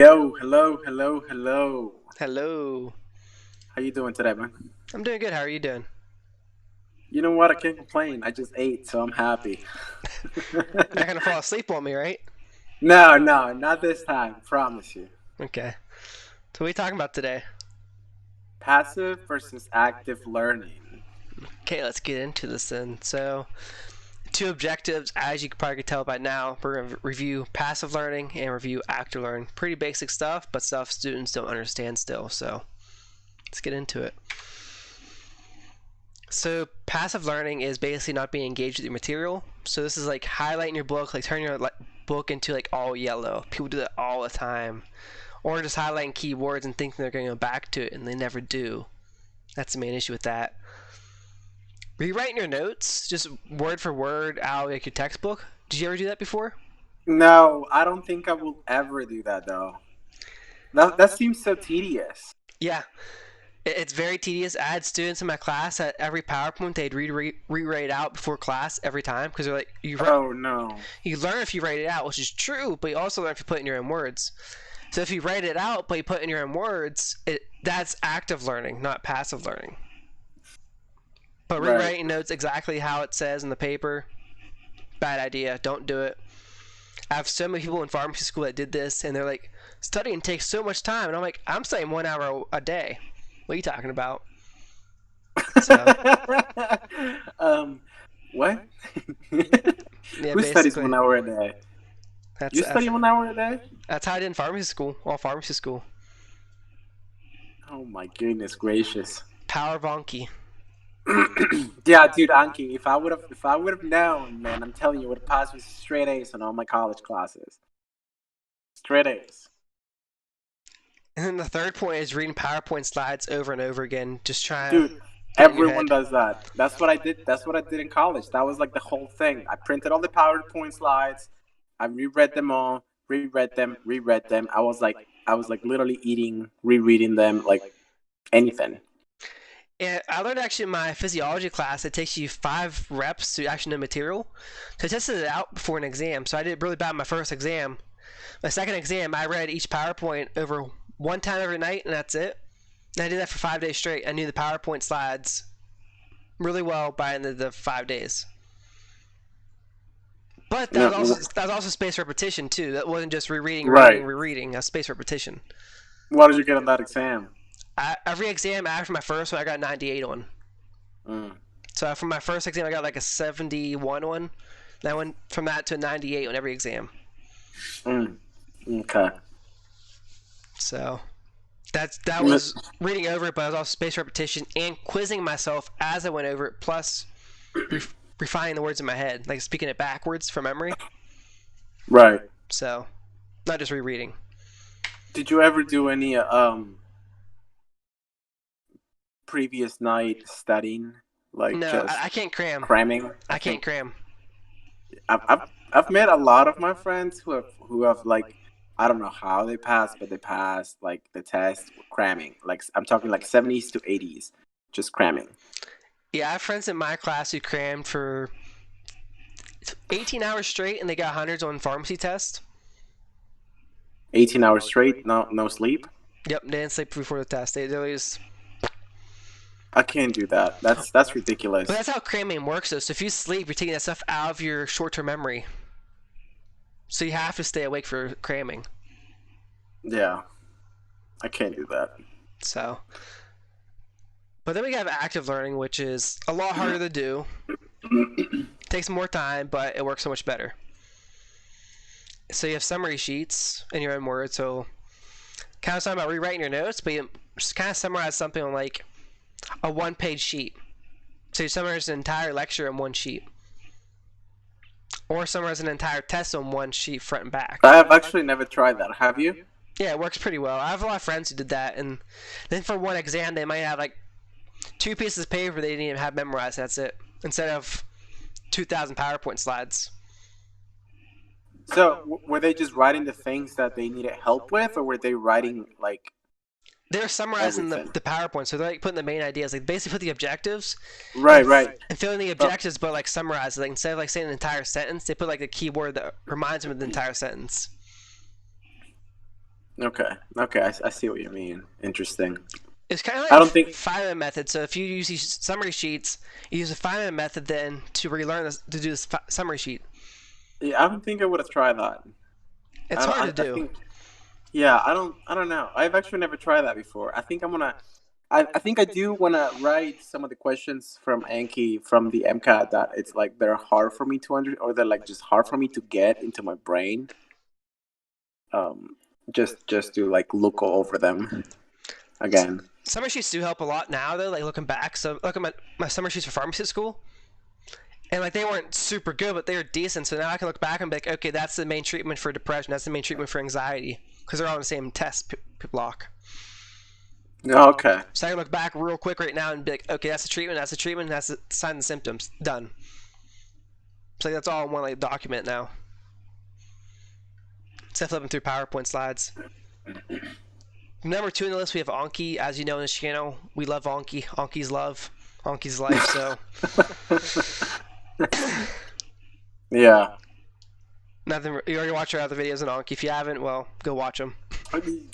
Yo, hello, hello, hello. Hello. How you doing today, man? I'm doing good. How are you doing? You know what? I can't complain. I just ate, so I'm happy. Not gonna fall asleep on me, right? No, no, not this time. Promise you. Okay. So what are we talking about today? Passive versus active learning. Okay, let's get into this then. So, two objectives, as you probably could tell by now, we're gonna review passive learning and review active learning. Pretty basic stuff, but stuff students don't understand still. So, let's get into it. So, passive learning is basically not being engaged with your material. So, this is like highlighting your book, like turning your book into like all yellow. People do that all the time. Or just highlighting keywords and thinking they're going to go back to it and they never do. That's the main issue with that. Rewriting your notes, just word for word out like your textbook. Did you ever do that before? No, I don't think I will ever do that though. That seems so tedious. Yeah, it's very tedious. I had students in my class at every PowerPoint they'd rewrite it out before class every time because they're like, Oh no. you learn if you write it out, which is true, but you also learn if you put it in your own words. So if you write it out but you put it in your own words, that's active learning, not passive learning. But Right. rewriting notes exactly how it says in the paper, bad idea. Don't do it. I have so many people in pharmacy school that did this, and they're like, studying takes so much time. And I'm like, I'm studying 1 hour a day. What are you talking about? So, um, what? yeah, Who studies basically, 1 hour a day? that's You that's, study 1 hour a day? that's how I did in pharmacy school, all pharmacy school. Oh my goodness gracious. Power Bonky. Yeah, dude, Anki, if I would have known, man, I'm telling you, would have passed with straight A's on all my college classes. Straight A's. And then the third point is reading PowerPoint slides over and over again, just trying to Dude, get it in your everyone head. does that. That's what I did. That's what I did in college. That was like the whole thing. I printed all the PowerPoint slides. I reread them all, reread them, reread them. I was like literally eating, rereading them, like anything. And I learned actually in my physiology class, it takes you 5 reps to actually know material. So I tested it out before an exam. So I did really bad in my first exam. My second exam, I read each PowerPoint over one time every night, and that's it. And I did that for 5 days straight. I knew the PowerPoint slides really well by the end of the 5 days. But that was No, also that was also spaced repetition too. That wasn't just rereading, rereading, right. rereading. That's spaced repetition. What did you get on that exam? Every exam after my first one, I got 98 on. Mm, So from my first exam, I got like a 71 one. And I went from that to a 98 on every exam. mm, okay. So that was reading over it, but I was also spaced repetition and quizzing myself as I went over it, plus refining the words in my head, like speaking it backwards from memory. Right. So not just rereading. Did you ever do any previous night studying, like No, just I can't cram. cramming? I I can't can't. cram. I've met a lot of my friends who have like, I don't know how they passed, but they passed like the test cramming. Like I'm talking like 70s to 80s, just cramming. Yeah, I have friends in my class who crammed for 18 hours straight and they got hundreds on pharmacy test. 18 hours straight, no sleep. Yep, they didn't sleep before the test. They just. I can't do that. That's But ridiculous. that's how cramming works, though. So if you sleep, you're taking that stuff out of your short-term memory. So you have to stay awake for cramming. Yeah, I can't do that. So, but then we have active learning, which is a lot harder to do. It takes more time, but it works so much better. So you have summary sheets in your own words. So kind of talking about rewriting your notes, but you just kind of summarize something on like a one-page sheet. So you summarize an entire lecture in one sheet, or summarize an entire test on one sheet, front and back. I have actually never tried that. Have you? Yeah, it works pretty well. I have a lot of friends who did that, and then for one exam, they might have like 2 pieces of paper they didn't even have memorized. That's it, instead of 2,000 PowerPoint slides. So were they just writing the things that they needed help with, or were they writing like They're summarizing everything? the PowerPoint, so they're like putting the main ideas, like basically put the objectives Right, right. and fill in the But objectives, but like summarize it. Like instead of like saying an entire sentence, they put like a keyword that reminds them of the entire sentence. Okay. Okay. I see what you mean. Interesting. It's kind of like I the don't think. Feynman method. So if you use these summary sheets, you use the Feynman method then to relearn this, to do this summary sheet. Yeah, I don't think I would have tried that. It's hard to I do. think. Yeah. I don't know. I've actually never tried that before. I think I'm gonna. I think I do want to write some of the questions from Anki from the MCAT that it's like they're hard for me to or they're like just hard for me to get into my brain. Um, just to like look over them again. Summer sheets do help a lot now though. Like looking back, so look at my summer sheets for pharmacy school, and like they weren't super good, but they were decent. So now I can look back and be like, okay, that's the main treatment for depression. That's the main treatment for anxiety because they're all in the same test block. Okay. So I can look back real quick right now and be like, okay, that's the treatment. That's the treatment. That's the signs and symptoms. Done. So that's all in one like document now. Instead of flipping through PowerPoint slides. Number 2 in the list, we have Anki. As you know in this channel, we love Anki. Anki's love. Anki's life. So Yeah. nothing. You already watched our other videos on Anki. If you haven't, well, go watch them.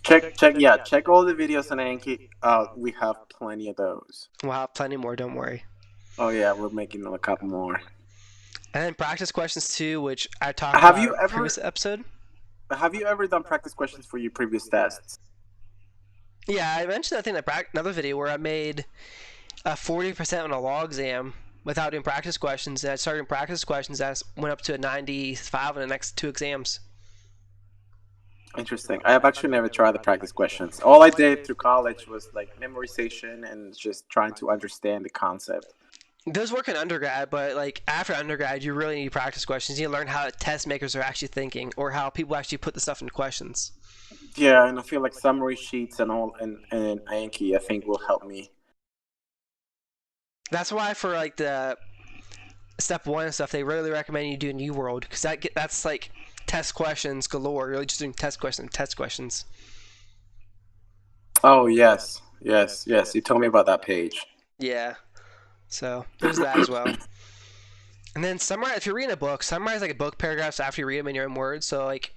Check all the videos on Anki. We have plenty of those. We'll have plenty more. Don't worry. Oh yeah, we're making a couple more. And then practice questions too, which I talked Have about you in a ever previous episode. have you ever done practice questions for your previous tests? Yeah, I mentioned I think another video where I made a 40% on a law exam without doing practice questions, and I started doing practice questions. I went up to a 95 on the next 2 exams. Interesting. I have actually never tried the practice questions. All I did through college was like memorization and just trying to understand the concept. Those work in undergrad, but like after undergrad, you really need practice questions. You need to learn how test makers are actually thinking, or how people actually put the stuff into questions. Yeah, and I feel like summary sheets and all and Anki I think will help me. That's why for like the step 1 and stuff, they really recommend you do New World because that's like test questions galore. You're really just doing test questions, test questions. Oh yes, yes, yes. You told me about that page. Yeah. So there's that as well. And then summarize. If you're reading a book, summarize like a book paragraphs after you read them in your own words. So like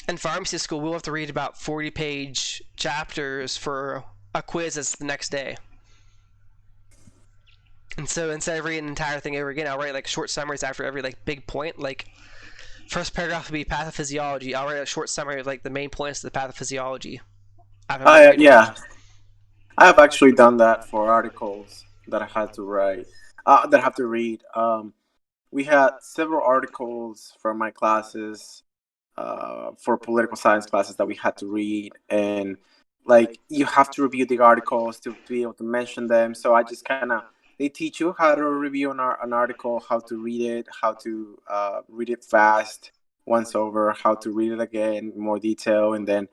in pharmacy school, we'll have to read about 40-page chapters for a quiz that's the next day. And so instead of reading the entire thing over again, I'll write like short summaries after every like big point. Like first paragraph would be pathophysiology. I'll write a short summary of like the main points of the pathophysiology after I'm done reading. Yeah, I have actually done that for articles that I had to write, that I have to read. We had several articles from my classes, for political science classes that we had to read, and like you have to review the articles to be able to mention them. So I just kind of they teach you how to review an article, how to read it, how to read it fast once over, how to read it again in more detail, and then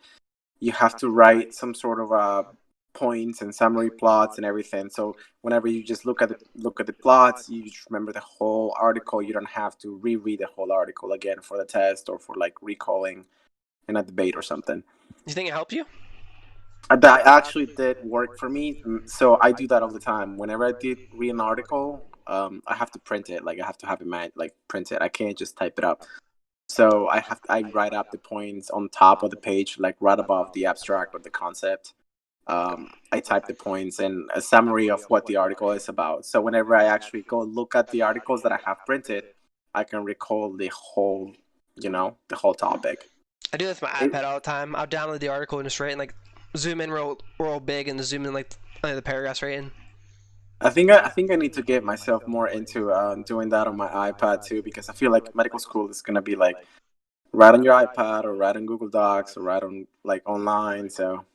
you have to write some sort of points and summary plots and everything. So whenever you just look at the plots, you just remember the whole article. You don't have to reread the whole article again for the test or for like recalling in a debate or something. You think it helped you? That actually did work for me. So I do that all the time. Whenever I did read an article, I have to print it. Like I have to have it like print it. I can't just type it up. So I write up the points on top of the page, like right above the abstract or the concept. I type the points and a summary of what the article is about. So whenever I actually go look at the articles that I have printed, I can recall the whole, the whole topic. I do this with my iPad all the time. I'll download the article and just write and like zoom in real big and zoom in like the paragraphs right in. I think I need to get myself more into doing that on my iPad too, because I feel like medical school is gonna be like right on your iPad or right on Google Docs or right on like online. So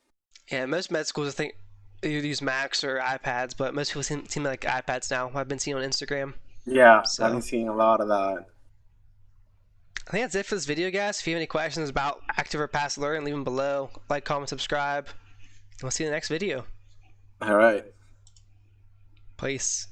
yeah, most med schools I think you use Macs or iPads, but most people seem like iPads now. I've been seeing on Instagram. Yeah, So I've been seeing a lot of that. I think that's it for this video, guys. If you have any questions about active or passive learning, leave them below. Like, comment, subscribe. We'll see you in the next video. All right. Peace.